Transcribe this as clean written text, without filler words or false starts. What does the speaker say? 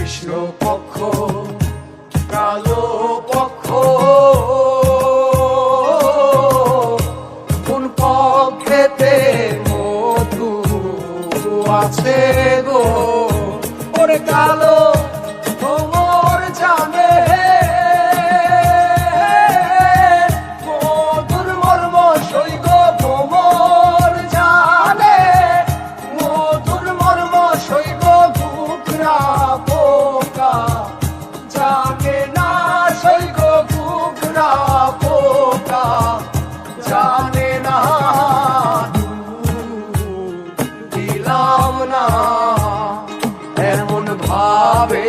কৃষ্ণ পক্ষ কালো পক্ষ কোন পক্ষেতে মধু আছে গো ওরে কালো ভ্রমর জানে মধুর মর্ম সৈগ ভ্রমর জানে মধুর মর্ম সৈগ ঘুঘরা পোকা জানে না সৈগ ঘুঘরা পোকা জানে না দিলাম না এমন ভাবে